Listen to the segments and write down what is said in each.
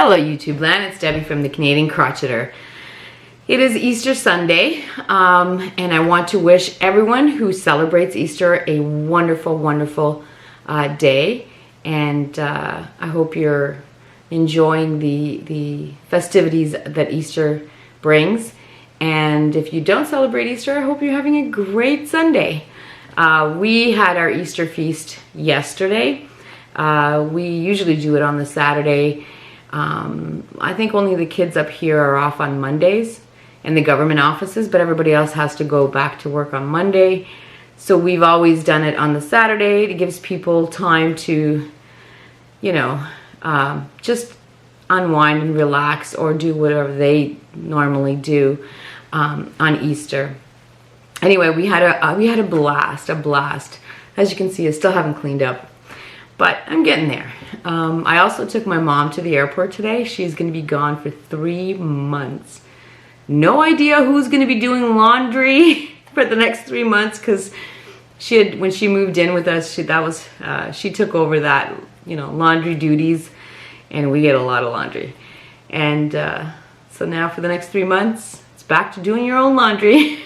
Hello YouTube land, it's Debbie from the Canadian Crocheter. It is Easter Sunday, and I want to wish everyone who celebrates Easter a wonderful, wonderful day. And I hope you're enjoying the festivities that Easter brings. And if you don't celebrate Easter, I hope you're having a great Sunday. We had our Easter feast yesterday. We usually do it on the Saturday. I think only the kids up here are off on Mondays in the government offices, but everybody else has to go back to work on Monday. So we've always done it on the Saturday. It gives people time to, you know, just unwind and relax or do whatever they normally do on Easter. Anyway, we had a blast. As you can see, I still haven't cleaned up, but I'm getting there. I also took my mom to the airport today. She's going to be gone for 3 months. No idea who's going to be doing laundry for the next 3 months, because when she moved in with us, she took over that, you know, laundry duties, and we get a lot of laundry. And so now for the next 3 months, it's back to doing your own laundry.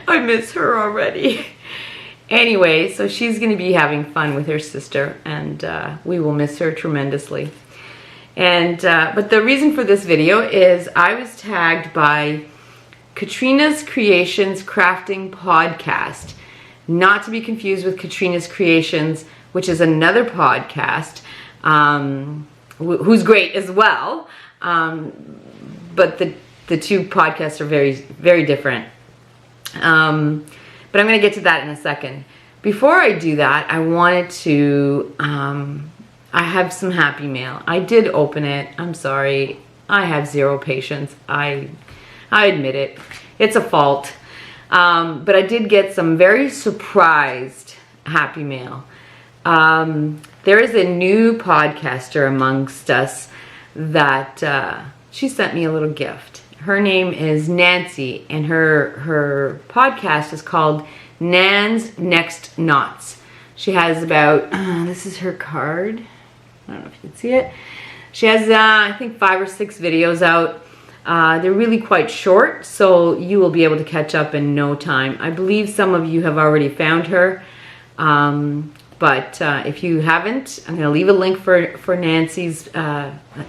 I miss her already. Anyway, so she's going to be having fun with her sister, and we will miss her tremendously. And but the reason for this video is I was tagged by Katrina's Creations Crafting Podcast, not to be confused with Katrina's Creations, which is another podcast, who's great as well. But the two podcasts are very, very different. But I'm going to get to that in a second. Before I do that, I wanted to, I have some happy mail. I did open it. I'm sorry. I have zero patience. I admit it. It's a fault. But I did get some very surprised happy mail. There is a new podcaster amongst us that she sent me a little gift. Her name is Nancy, and her podcast is called Nan's Next Knots. She has about, this is her card. I don't know if you can see it. She has, I think, 5 or 6 videos out. They're really quite short, so you will be able to catch up in no time. I believe some of you have already found her. But if you haven't, I'm going to leave a link for Nancy's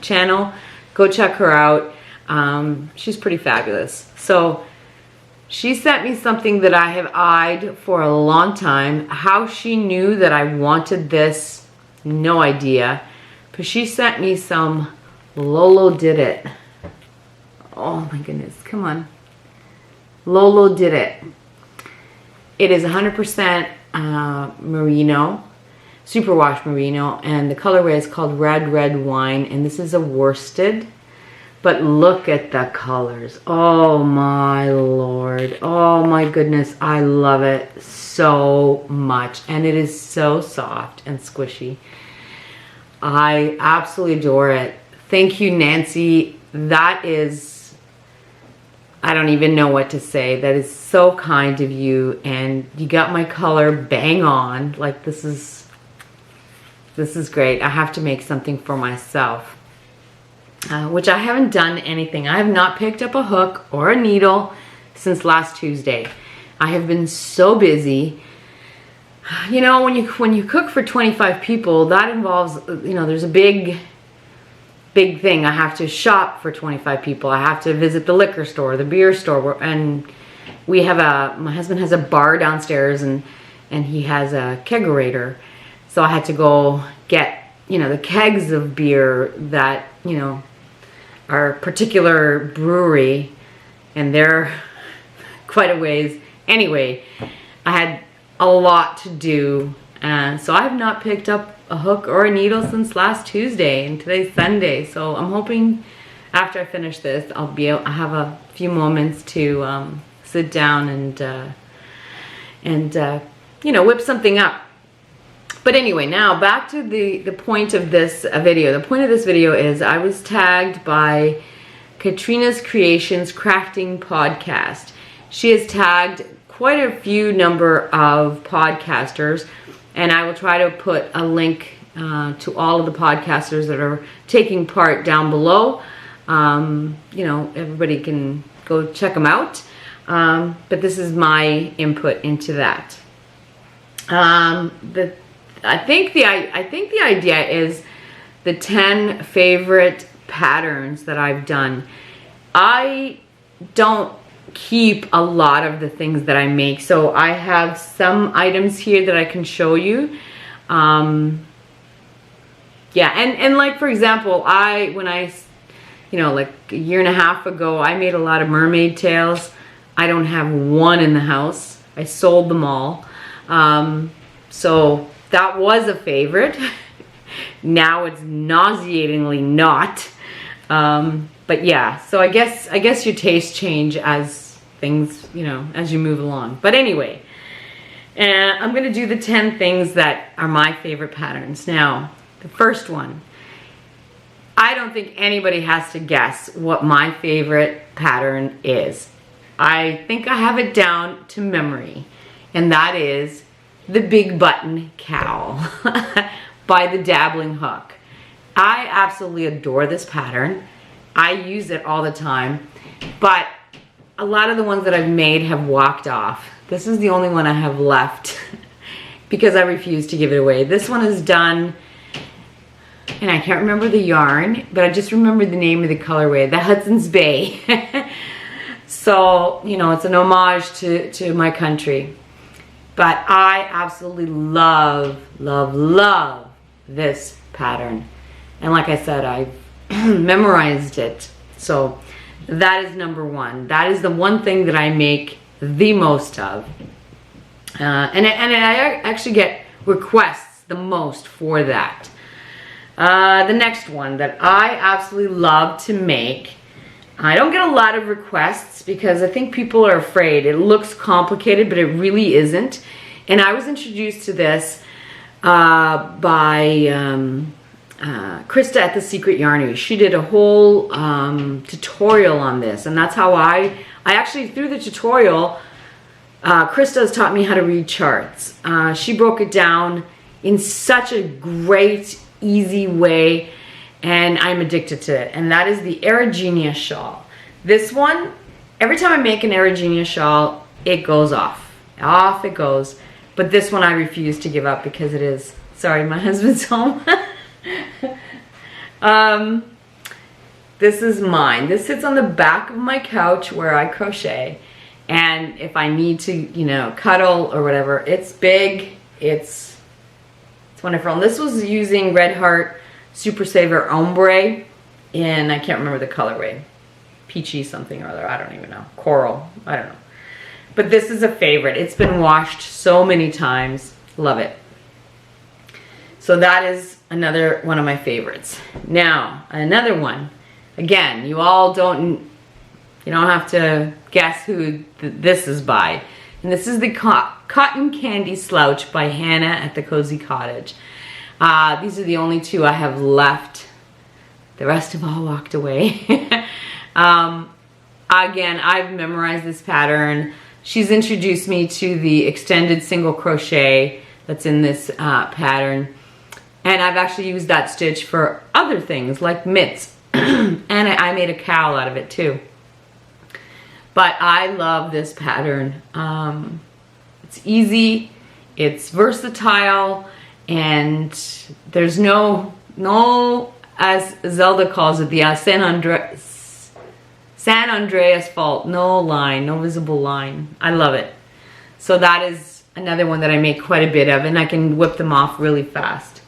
channel. Go check her out. She's pretty fabulous. So she sent me something that I have eyed for a long time. How she knew that I wanted this, no idea. But she sent me some Lolo Did It. Oh my goodness, come on. Lolo Did It. It is 100% merino, superwash merino, and the colorway is called Red Wine, and this is a worsted. But look at the colors. Oh my Lord. Oh my goodness. I love it so much. And it is so soft and squishy. I absolutely adore it. Thank you, Nancy. That is, I don't even know what to say. That is so kind of you. And you got my color bang on. Like, this is great. I have to make something for myself. Which I haven't done anything. I have not picked up a hook or a needle since last Tuesday. I have been so busy. You know, when you cook for 25 people, that involves, you know, there's a big thing. I have to shop for 25 people. I have to visit the liquor store, the beer store, and we have my husband has a bar downstairs, and he has a kegerator. So I had to go get, you know, the kegs of beer that, you know, our particular brewery, and they're quite a ways. Anyway, I had a lot to do, and so I have not picked up a hook or a needle since last Tuesday, and today's Sunday. So I'm hoping after I finish this, I'll have a few moments to sit down and you know, whip something up. But anyway, now back to the point of this video. The point of this video is I was tagged by Katrina's Creations Crafting Podcast. She has tagged quite a few number of podcasters, and I will try to put a link to all of the podcasters that are taking part down below. You know, everybody can go check them out. But this is my input into that. I think the idea is the 10 favorite patterns that I've done. I don't keep a lot of the things that I make, so I have some items here that I can show you. Yeah, and like for example, when I you know, like a year and a half ago, I made a lot of mermaid tails. I don't have one in the house. I sold them all. So that was a favorite. Now it's nauseatingly not. But yeah, so I guess your tastes change as things, you know, as you move along. But anyway, I'm gonna do the 10 things that are my favorite patterns. Now, the first one, I don't think anybody has to guess what my favorite pattern is. I think I have it down to memory, and that is the Big Button Cowl by the Dabbling hook. I absolutely adore this pattern. I use it all the time, but a lot of the ones that I've made have walked off. This is the only one I have left because I refuse to give it away. This one is done, and I can't remember the yarn, but I just remember the name of the colorway, the Hudson's Bay. So, you know, it's an homage to my country. But I absolutely love, love, love this pattern. And like I said, I've memorized it. So that is number one. That is the one thing that I make the most of. And I actually get requests the most for that. The next one that I absolutely love to make, I don't get a lot of requests because I think people are afraid. It looks complicated, but it really isn't. And I was introduced to this by Krista at the Secret Yarners. She did a whole tutorial on this, and that's how I actually, through the tutorial, Krista has taught me how to read charts. She broke it down in such a great, easy way, and I'm addicted to it. And that is the Erigeneia shawl. This one, every time I make an Erigeneia shawl, it goes off. Off it goes. But this one I refuse to give up because it is, sorry, my husband's home. This is mine. This sits on the back of my couch where I crochet. And if I need to, you know, cuddle or whatever, it's big, it's wonderful. And this was using Red Heart Super Saver Ombre in, I can't remember the colorway, peachy something or other, I don't even know, coral, I don't know. But this is a favorite. It's been washed so many times. Love it. So that is another one of my favorites. Now, another one. Again, you don't have to guess who this is by. And this is the Cotton Candy Slouch by Hannah at the Cozy Cottage. These are the only two I have left. The rest have all walked away. Again, I've memorized this pattern. She's introduced me to the extended single crochet that's in this pattern. And I've actually used that stitch for other things like mitts. And I made a cowl out of it too. But I love this pattern. It's easy, it's versatile, and there's no, as Zelda calls it, the San Andreas fault, no line, no visible line. I love it. So that is another one that I make quite a bit of, and I can whip them off really fast.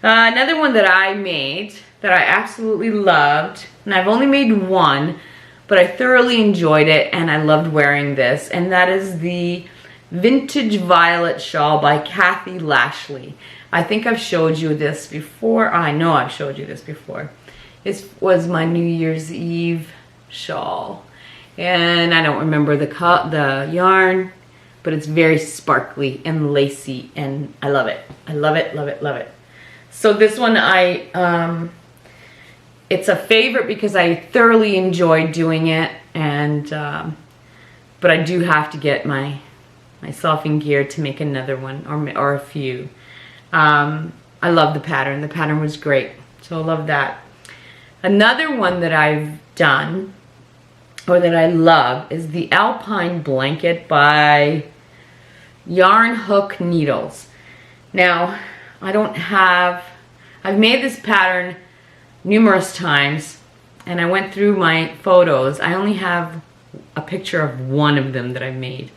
Another one that I made that I absolutely loved, and I've only made one, but I thoroughly enjoyed it, and I loved wearing this, and that is the Vintage Violet Shawl by Kathy Lashley. I think I've showed you this before. I know I've showed you this before. This was my New Year's Eve shawl, and I don't remember the yarn, but it's very sparkly and lacy, and I love it. I love it, love it, love it. So this one it's a favorite because I thoroughly enjoy doing it, and but I do have to get myself in gear to make another one or a few. I love the pattern. The pattern was great. So I love that. Another one that I've done, or that I love, is the Alpine blanket by Yarn Hook Needles. Now, I've made this pattern numerous times, and I went through my photos. I only have a picture of one of them that I've made.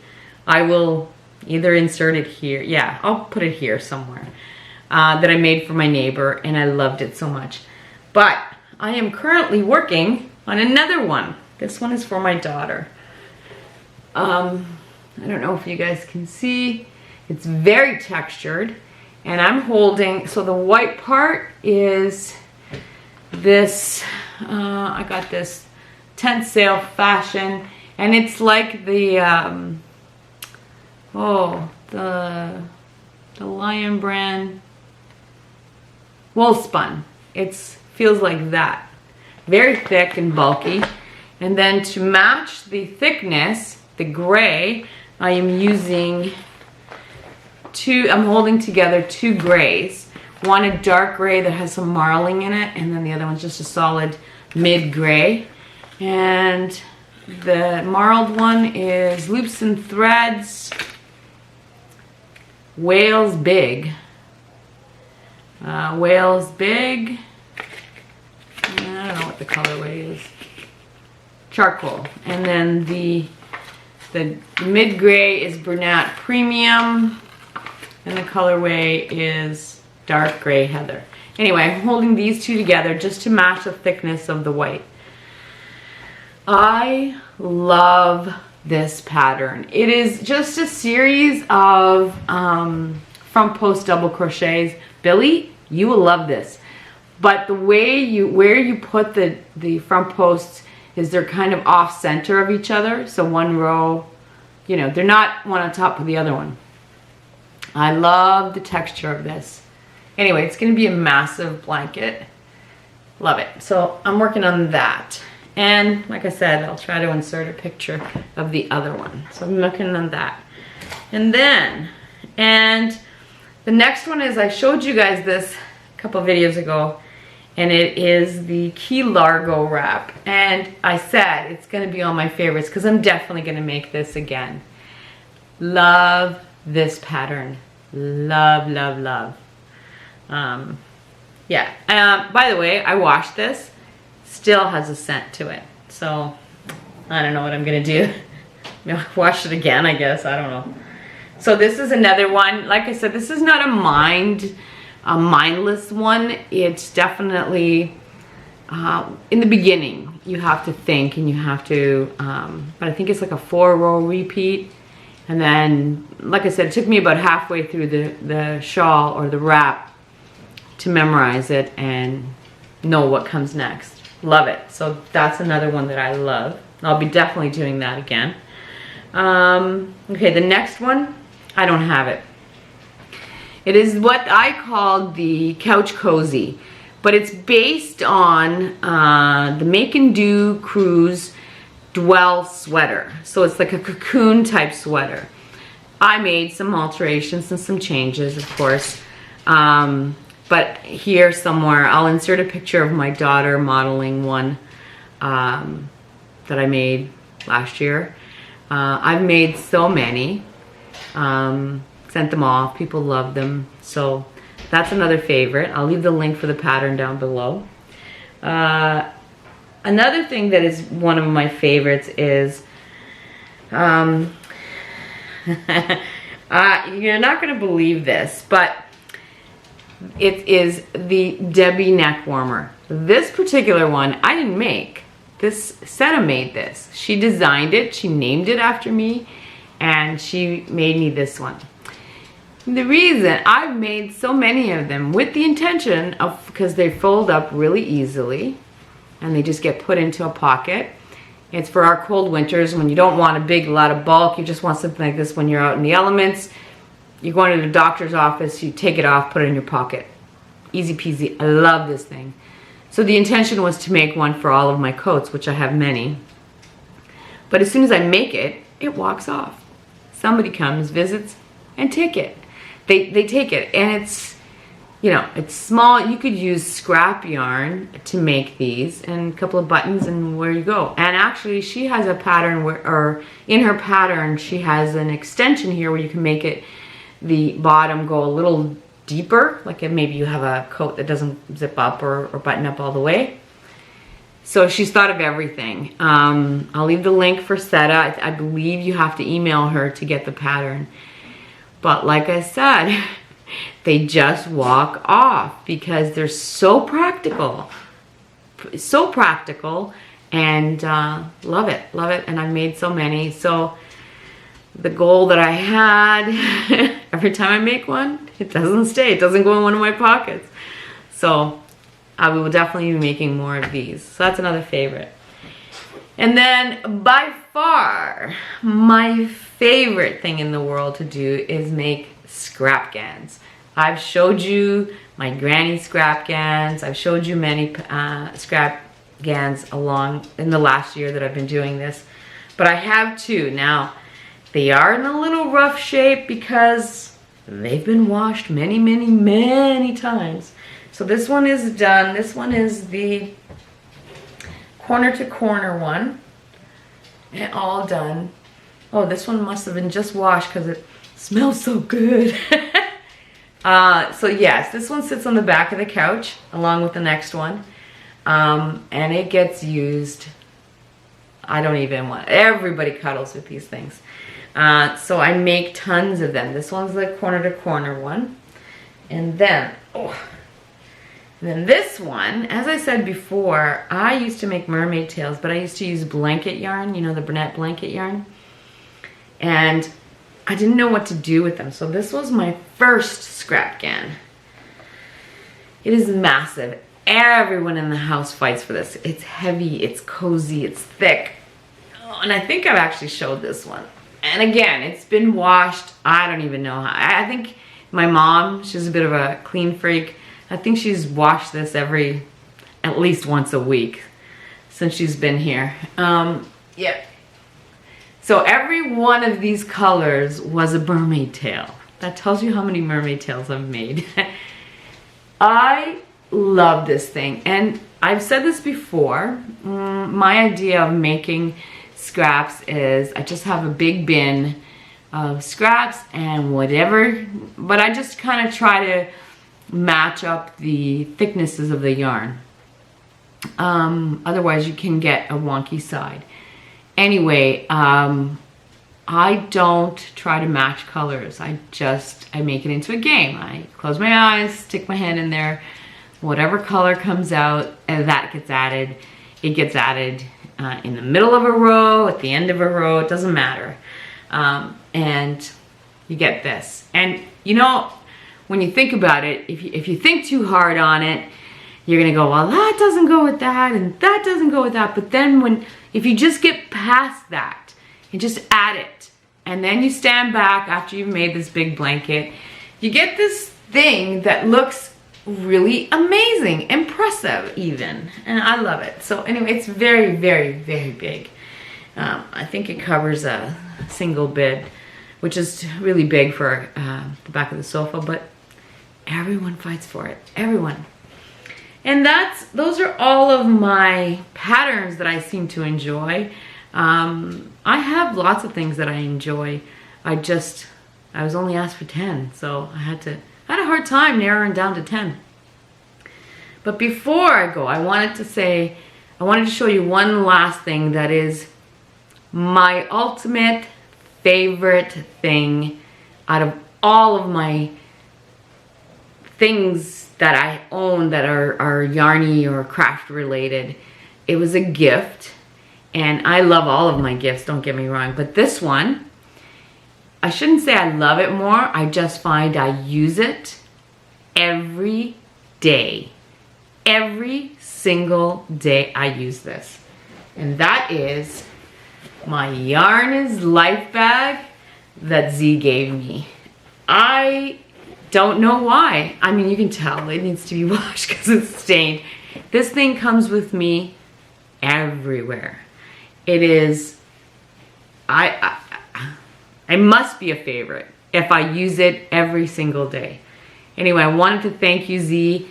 I will either insert it here. Yeah, I'll put it here somewhere. That I made for my neighbor, and I loved it so much. But I am currently working on another one. This one is for my daughter. I don't know if you guys can see. It's very textured, and I'm holding, so the white part is this, I got this tent sale fashion, and it's like the, the Lion brand wool spun. It feels like that. Very thick and bulky. And then to match the thickness, the gray, I am using I'm holding together two grays. One a dark gray that has some marling in it, and then the other one's just a solid mid gray. And the marled one is Loops and Threads Wales Big. Wales Big. I don't know what the colorway is. Charcoal. And then the mid gray is Brunette Premium, and the colorway is dark gray Heather. Anyway, I'm holding these two together just to match the thickness of the white. I love this pattern. It is just a series of front post double crochets. Billy, you will love this. But the way where you put the front posts is they're kind of off center of each other. So one row, you know, they're not one on top of the other one. I love the texture of this. Anyway, it's going to be a massive blanket. Love it. So I'm working on that. And like I said, I'll try to insert a picture of the other one. So I'm working on that. And the next one is, I showed you guys this a couple videos ago, and it is the Key Largo wrap. And I said it's going to be on my favorites because I'm definitely going to make this again. Love this pattern. Love, love, love. Yeah. By the way, I washed this. Still has a scent to it. So I don't know what I'm going to do. Wash it again, I guess. I don't know. So this is another one. Like I said, this is not a mindless one. It's definitely in the beginning you have to think, and you have to but I think it's like a 4-row repeat. And then, like I said, it took me about halfway through the shawl or the wrap to memorize it and know what comes next. Love it. So that's another one that I love. I'll be definitely doing that again. Okay, the next one, I don't have it. It is what I call the couch cozy, but it's based on the Make and Do Cruise Dwell sweater. So it's like a cocoon type sweater. I made some alterations and some changes, of course. But here somewhere, I'll insert a picture of my daughter modeling one that I made last year. I've made so many. Sent them off. People love them. So that's another favorite. I'll leave the link for the pattern down below. Another thing that is one of my favorites is, you're not going to believe this, but it is the Debbie neck warmer. This particular one I didn't make. Sara made this. She designed it, she named it after me, and she made me this one. The reason I've made so many of them with the intention of, because they fold up really easily and they just get put into a pocket. It's for our cold winters when you don't want a lot of bulk. You just want something like this when you're out in the elements. You're going to the doctor's office, you take it off, put it in your pocket. Easy peasy. I love this thing. So the intention was to make one for all of my coats, which I have many. But as soon as I make it, it walks off. Somebody comes, visits, and take it. They take it, and you know, it's small. You could use scrap yarn to make these, and a couple of buttons, and where you go. And actually she has a pattern where, or in her pattern, she has an extension here where you can make it, the bottom go a little deeper, like if maybe you have a coat that doesn't zip up or button up all the way. So she's thought of everything. I'll leave the link for Setta. I believe you have to email her to get the pattern. But like I said, they just walk off because they're so practical. So practical, and love it, and I've made so many. So the goal that I had, every time I make one, it doesn't stay, it doesn't go in one of my pockets. So I will definitely be making more of these. So that's another favorite. And then by far, my favorite thing in the world to do is make scrap gans. I've showed you my granny scrap gans. I've showed you many scrap gans along in the last year that I've been doing this. But I have two. Now, they are in a little rough shape because they've been washed many, many, many times. So this one is done. This one is the corner to corner one. And all done. Oh, this one must have been just washed because it smells so good. So yes, this one sits on the back of the couch along with the next one. And it gets used. I don't even want, everybody cuddles with these things. So I make tons of them. This one's the corner to corner one. And then, then this one, as I said before, I used to make mermaid tails, but I used to use blanket yarn, you know, the Burnett blanket yarn. And I didn't know what to do with them. So this was my first scrap gan. It is massive. Everyone in the house fights for this. It's heavy, it's cozy, it's thick. Oh, and I think I've actually showed this one. And again, it's been washed. I don't even know how. I think my mom, she's a bit of a clean freak. I think she's washed this at least once a week since she's been here. Yeah. So every one of these colors was a mermaid tail. That tells you how many mermaid tails I've made. I love this thing. And I've said this before. My idea of making scraps is I just have a big bin of scraps and whatever, but I just kind of try to match up the thicknesses of the yarn. Otherwise you can get a wonky side. Anyway, I don't try to match colors. I make it into a game. I close my eyes, stick my hand in there, whatever color comes out, and that gets added. It gets added in the middle of a row, at the end of a row, it doesn't matter. And you get this. And you know, when you think about it, if you think too hard on it, you're gonna go, well, that doesn't go with that, and that doesn't go with that. But then if you just get past that and just add it, and then you stand back after you've made this big blanket, you get this thing that looks really amazing, impressive even, and I love it. So anyway, it's very, very, very big. I think it covers a single bed, which is really big for the back of the sofa, but everyone fights for it, everyone. And those are all of my patterns that I seem to enjoy. I have lots of things that I enjoy. I was only asked for 10, so I had a hard time narrowing down to 10. But before I go, I wanted to show you one last thing that is my ultimate favorite thing out of all of my things that I own that are yarny or craft related. It was a gift, and I love all of my gifts, don't get me wrong, but this one, I shouldn't say I love it more, I just find I use it every day. Every single day I use this. And that is my Yarn is Life bag that Z gave me. I don't know why. I mean, you can tell it needs to be washed because it's stained. This thing comes with me everywhere. It is, it must be a favorite if I use it every single day. Anyway, I wanted to thank you, Z.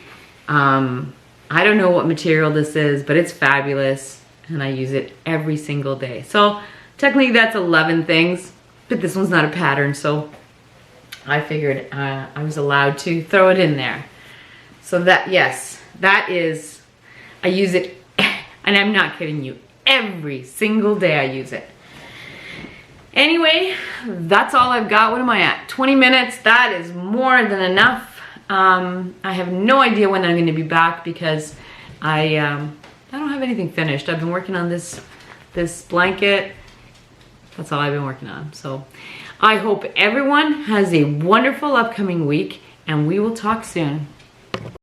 I don't know what material this is, but it's fabulous, and I use it every single day. So technically that's 11 things, but this one's not a pattern, so I figured I was allowed to throw it in there. So that, yes, that is, I use it, and I'm not kidding you, every single day I use it. Anyway, that's all I've got. What am I at? 20 minutes. That is more than enough. I have no idea when I'm going to be back because I don't have anything finished. I've been working on this blanket. That's all I've been working on. So I hope everyone has a wonderful upcoming week, and we will talk soon.